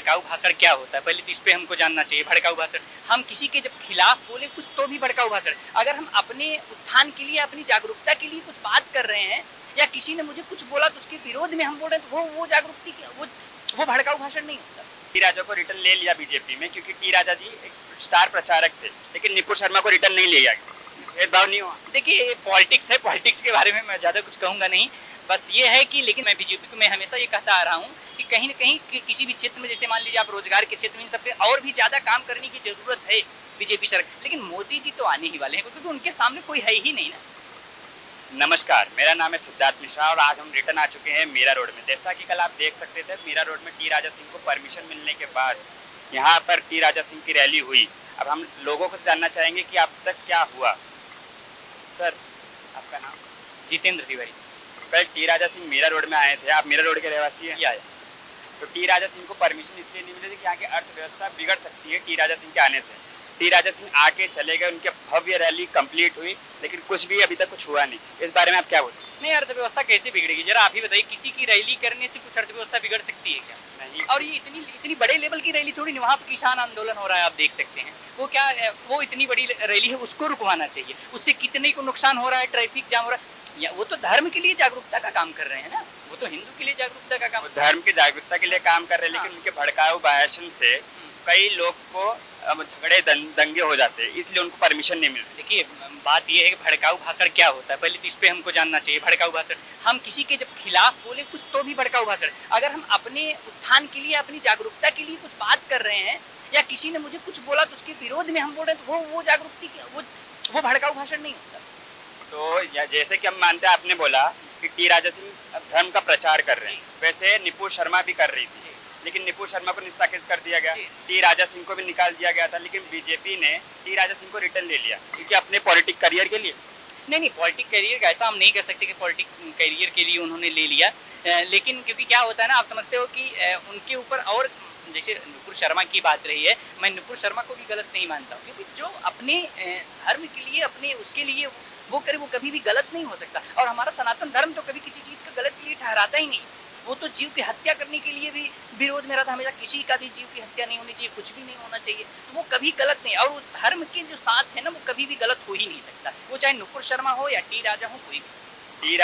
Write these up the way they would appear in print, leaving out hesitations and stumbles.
भड़काऊ भाषण क्या होता है, पहले तो इस पे हमको जानना चाहिए। भड़काऊ भाषण, हम किसी के जब खिलाफ बोले कुछ तो भी भड़काऊ भाषण। अगर हम अपने उत्थान के लिए, अपनी जागरूकता के लिए कुछ बात कर रहे हैं, या किसी ने मुझे कुछ बोला तो उसके विरोध में हम बोल रहे हैं, तो वो जागरूकता, वो भड़काऊ भाषण नहीं होता। टी राजा को रिटर्न ले लिया बीजेपी में, क्योंकि टी राजा जी एक स्टार प्रचारक थे, लेकिन निपुण शर्मा को रिटर्न नहीं लिया गया। भेदभाव नहीं हुआ। देखिए, पॉलिटिक्स है, पॉलिटिक्स के बारे में मैं ज़्यादा कुछ कहूँगा नहीं। बस ये है कि, लेकिन मैं बीजेपी को मैं हमेशा ये कहता आ रहा हूँ कि कहीं ना कहीं किसी भी क्षेत्र में, जैसे मान लीजिए आप रोजगार के क्षेत्र में, इन सब पे और भी ज़्यादा काम करने की जरूरत है बीजेपी सरकार। लेकिन मोदी जी तो आने ही वाले हैं, क्योंकि उनके सामने कोई है ही नहीं ना। नमस्कार, मेरा नाम है सिद्धार्थ मिश्रा और आज हम रिटर्न आ चुके हैं मीरा रोड में। जैसा कि कल आप देख सकते थे, मीरा रोड में टी राजा सिंह को परमिशन मिलने के बाद यहाँ पर टी राजा सिंह की रैली हुई। अब हम लोगों को जानना चाहेंगे कि अब तक क्या हुआ। सर, आपका नाम? जितेंद्र तिवारी। कल टी राजा सिंह मीरा रोड में आए थे, आप मीरा रोड के रहवासी हैं? आया। तो टी राजा सिंह को परमिशन इसलिए नहीं मिली थी कि यहाँ की अर्थव्यवस्था बिगड़ सकती है टी राजा सिंह के आने से। टी राजा सिंह आके चले गए, उनके भव्य रैली कंप्लीट हुई, लेकिन कुछ भी अभी तक कुछ हुआ नहीं। इस बारे में आप क्या बोलते हैं? नहीं, अर्थव्यवस्था कैसे बिगड़ेगी, जरा आप ही बताइए। किसी की रैली करने से कुछ अर्थव्यवस्था बिगड़ सकती है क्या? नहीं। और ये इतनी बड़े लेवल की रैली थोड़ी नहीं, वहाँ पे किसान आंदोलन हो रहा है, आप देख सकते हैं। वो क्या, वो इतनी बड़ी रैली है, उसको रुकवाना चाहिए। उससे कितने को नुकसान हो रहा है, ट्रैफिक जाम हो रहा है, या वो तो धर्म के लिए जागरूकता का काम कर रहे हैं ना, वो तो हिंदू के लिए जागरूकता का काम। धर्म की जागरूकता के लिए काम कर रहे हैं, लेकिन उनके भड़काऊ भाषण से कई लोग को झगड़े दंगे हो जाते हैं, इसलिए उनको परमिशन नहीं मिल रही। देखिए, बात यह है कि भड़काऊ भाषण क्या होता है, पहले तो इस पे हमको जानना चाहिए। भड़काऊ भाषण, हम किसी के जब खिलाफ बोले कुछ तो भी भड़काऊ भाषण। अगर हम अपने उत्थान के लिए, अपनी जागरूकता के लिए कुछ बात कर रहे हैं, या किसी ने मुझे कुछ बोला तो उसके विरोध में हम बोल रहे हैं, तो वो जागरूकता, वो भड़काऊ भाषण नहीं होता। तो जैसे कि हम मानते हैं, आपने बोला कि टी राजा सिंह धर्म का प्रचार कर रहे हैं, वैसे निपुण शर्मा भी कर रही थी, लेकिन निपुण शर्मा को निष्कासित कर दिया गया। टी राजा सिंह को भी निकाल दिया गया था, लेकिन बीजेपी ने टी राजा सिंह को रिटर्न ले लिया, क्योंकि अपने पॉलिटिक करियर के लिए। नहीं, पॉलिटिक करियर का ऐसा हम नहीं कह सकते कि पॉलिटिक करियर के लिए उन्होंने ले लिया। लेकिन क्योंकि क्या होता है ना, आप समझते हो कि उनके ऊपर, और जैसे नुपुर शर्मा की बात रही है, मैं नुपुर शर्मा को भी गलत नहीं मानता हूँ, क्योंकि जो अपने धर्म के लिए, अपने उसके लिए वो करे, वो कभी भी गलत नहीं हो सकता। और हमारा सनातन धर्म तो कभी किसी चीज़ का गलत के लिए ठहराता ही नहीं। वो तो जीव की हत्या करने के लिए भी विरोध में रहता, हमेशा किसी का भी जीव की हत्या नहीं होनी चाहिए, कुछ भी नहीं होना चाहिए, तो वो कभी गलत नहीं। और धर्म के जो साथ है ना, वो कभी भी गलत हो ही नहीं सकता, वो चाहे नुपुर शर्मा हो या टी राजा हो, कोई भी। टी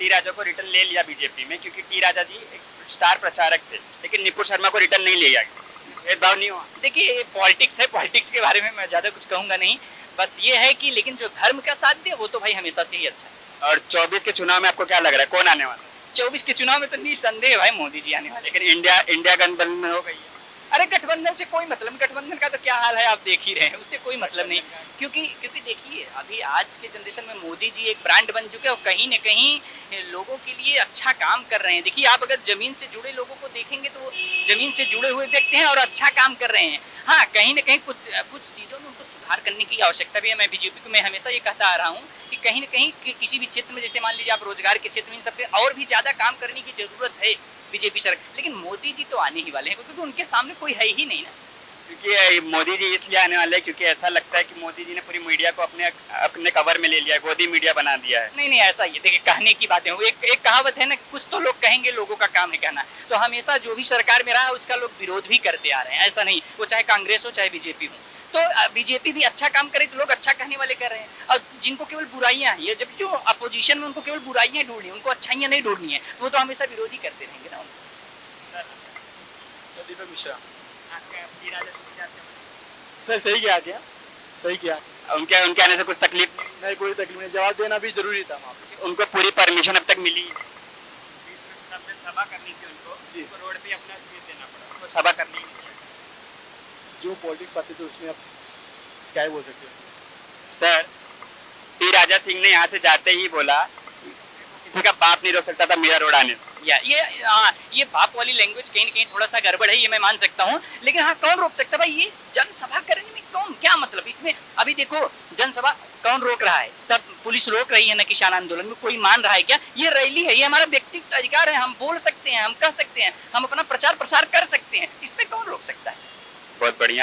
राजा को रिटर्न ले लिया बीजेपी में, क्योंकि टी राजा जी एक स्टार प्रचारक थे, लेकिन निपुण शर्मा को रिटर्न नहीं लिया गया। भेदभाव नहीं हुआ। देखिए, पॉलिटिक्स है, पॉलिटिक्स के बारे में मैं ज़्यादा कुछ कहूँगा नहीं। बस ये है कि, लेकिन जो धर्म का साथ दे, वो तो भाई हमेशा से ही अच्छा है। और 24 के चुनाव में आपको क्या लग रहा है, कौन आने वाला? 24 के चुनाव में तो निसंदेह भाई मोदी जी आने वाले। लेकिन इंडिया गठबंधन हो गई है। अरे गठबंधन से कोई मतलब, गठबंधन का तो क्या हाल है आप देख ही रहे हैं, उससे कोई मतलब नहीं। क्योंकि देखिए, अभी आज के जनरेशन में मोदी जी एक ब्रांड बन चुके हैं, और कहीं न कहीं लोगों के लिए अच्छा काम कर रहे हैं। देखिए, आप अगर जमीन से जुड़े लोगों को देखेंगे तो जमीन से जुड़े हुए व्यक्ति हैं और अच्छा काम कर रहे हैं। हाँ, कहीं न कहीं कुछ चीज़ों में उनको सुधार करने की आवश्यकता भी है। मैं बीजेपी को मैं हमेशा ये कहता आ रहा हूँ कि कहीं न कहीं किसी भी क्षेत्र में, जैसे मान लीजिए आप रोजगार के क्षेत्र में, इन सब पे और भी ज़्यादा काम करने की जरूरत है बीजेपी सरकार। लेकिन मोदी जी तो आने ही वाले हैं, क्योंकि उनके सामने कोई है ही नहीं ना। क्योंकि मोदी जी इसलिए आने वाले हैं क्योंकि ऐसा लगता है कि मोदी जी ने पूरी मीडिया को अपने कवर में ले लिया है, गोदी मीडिया बना दिया है। नहीं, ऐसा ही है। देखिए, कहने की बातें, एक कहावत है ना, कुछ तो लोग कहेंगे, लोगों का काम है कहना। तो हमेशा जो भी सरकार में रहा है, उसका लोग विरोध भी करते आ रहे हैं। ऐसा नहीं, वो चाहे कांग्रेस हो चाहे बीजेपी हो। तो बीजेपी भी अच्छा काम करे तो लोग अच्छा कहने वाले कर रहे हैं, और जिनको केवल बुराइयां हैं, जब जो अपोजिशन में, उनको केवल बुराइयां ढूंढनी है, उनको अच्छाइयां नहीं ढूंढनी है, तो वो तो हमेशा विरोधी करते रहेंगे ना। दीपक मिश्रा। सर सही किया सही किया। उनके आने से कुछ तकलीफ नहीं, कोई तकलीफ नहीं, जवाब देना भी जरूरी था वहाँ पे। उनको पूरी परमिशन अब तक मिली। सभा करनी थी उनको जी, तो रोड पे अपना स्पीच देना पड़ा, उनको सभा करनी नहीं। जो पॉलिटिक्स बातें तो उसमें आप स्काई बोल सकते हैं। सर, टी राजा सिंह ने यहाँ से जाते ही बोला किसी का बाप नहीं रोक सकता था मीरा रोड आने से। ये बाप वाली लैंग्वेज कहीं न कहीं थोड़ा सा गड़बड़ है, ये मैं मान सकता हूँ। लेकिन हाँ, कौन रोक सकता है भाई? ये जनसभा करने में कौन, क्या मतलब इसमें? अभी देखो, जनसभा कौन रोक रहा है? सब पुलिस रोक रही है ना। किसान आंदोलन में कोई मान रहा है क्या? ये रैली है, ये हमारा व्यक्तिगत अधिकार है, हम बोल सकते हैं, हम कह सकते हैं, हम अपना प्रचार प्रसार कर सकते हैं, इसमें कौन रोक सकता है? बहुत बढ़िया।